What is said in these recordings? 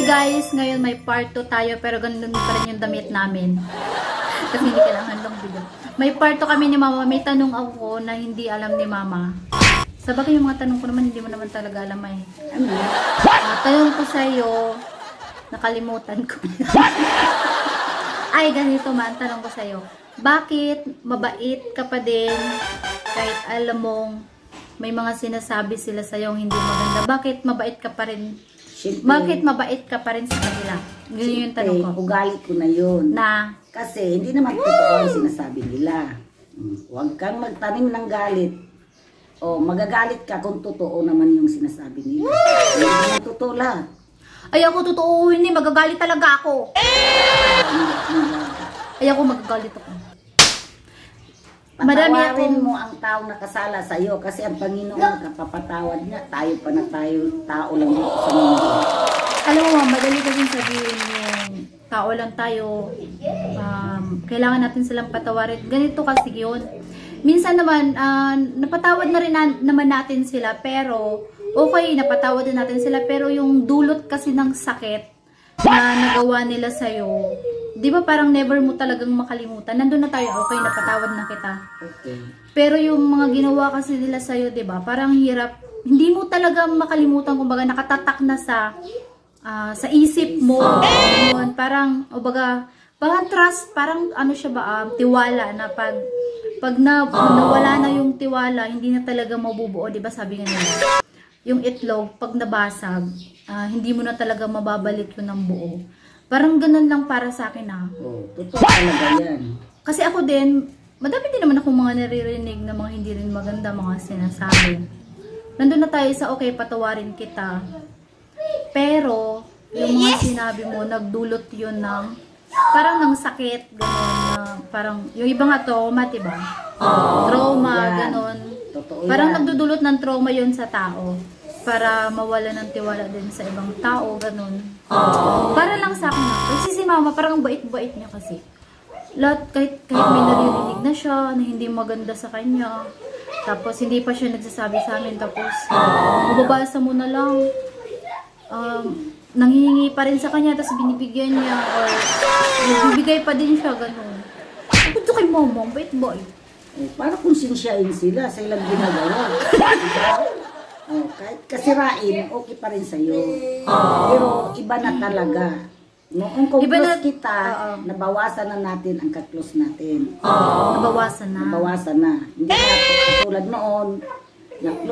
guys, ngayon may part 2 tayo pero ganun pa rin yung damit namin. Kasi hindi kailangan lang video. May part 2 kami ni Mama. May tanong ako na hindi alam ni Mama. Sabagay yung mga tanong ko naman, hindi mo naman talaga alam eh. Tanong ko sa'yo, nakalimutan ko. Ay, ganito man, tanong ko sa'yo. Bakit mabait ka pa din kahit alam mong may mga sinasabi sila sa'yo hindi maganda? Bakit mabait ka pa rin? Siyempre, bakit mabait ka pa rin sa kanila? Yun yung tanong ko. Ugali ko na yun. Na? Kasi hindi naman totoo ang sinasabi nila. Huwag kang magtanim ng galit. O magagalit ka kung totoo naman yung sinasabi nila. Hindi naman totoo lahat. Ay ako totoo, hindi. Magagalit talaga ako. Ay ako magagalit ako. Patawarin mo ang taong nakasala sa iyo kasi ang Panginoon kapapatawad niya. Tayo pa na tayo, tao lang dito sa mundo. Alam mo, madali kasing sabihin yung tao lang tayo. Kailangan natin silang patawarin. Ganito kasi yun. Minsan naman, napatawad na rin naman natin sila pero okay, napatawad na natin sila pero yung dulot kasi ng sakit na nagawa nila sa'yo, di ba parang never mo talagang makalimutan. Nandun na tayo, okay, napatawad na kita. Okay. Pero yung mga ginawa kasi nila sa'yo, di ba, parang hirap. Hindi mo talaga makalimutan, kumbaga nakatatak na sa isip mo. Yun, parang, parang trust, parang ano siya ba, tiwala na pag nawala na yung tiwala, hindi na talaga mabubuo, di ba sabi nga nila. Yung itlog, pag nabasag, hindi mo na talaga mababalik yun ng buo. Parang ganun lang para sa akin totoo talaga yan. Kasi ako din, madami din naman akong mga naririnig na mga hindi rin maganda mga sinasabi. Nandun na tayo sa okay, patawarin kita. Pero, yung mga sinabi mo, nagdulot yun ng parang ng sakit, gano'n na parang, yung iba nga trauma, diba? Trauma, gano'n. Parang nagdudulot ng trauma yun sa tao. Para mawala ng tiwala din sa ibang tao, ganun. Para lang sa akin kasi si Mama, parang bait-bait niya kasi. Lahat, kahit may naririnig na siya, na hindi maganda sa kanya. Tapos, hindi pa siya nagsasabi sa amin. Tapos, mababasa mo na lang. Nanghihingi pa rin sa kanya, tapos binibigyan niya. Or, bibigay pa din siya, ganun. Ito kay Mama, bait-bait. Para kung sinsyain sila sa ilang ginagawa. Kahit kasirain, okay pa rin sa'yo. Pero iba na talaga. Noong kung close kita, nabawasan na natin ang ka-close natin. Nabawasan na. Nabawasan na. Hindi na tulad noon.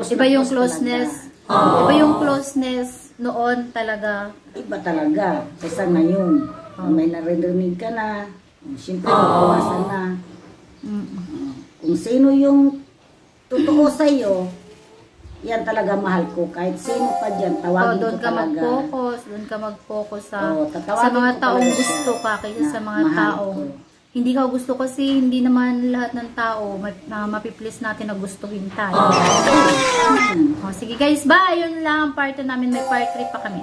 Iba yung closeness. Iba yung closeness noon talaga. Iba talaga. Kaysa ngayon. May naririnig ka na. Siyempre, nabawasan na. Kung sino yung totoo sa'yo, yan talaga mahal ko. Kahit sino pa dyan, tawagin ko talaga. Doon ka mag-focus sa mga taong gusto ka kaysa sa mga taong hindi ka gusto kasi hindi naman lahat ng tao mapiplease natin na gustuhin tayo. Sige guys, bye! Yun lang ang part namin. May part 3 pa kami.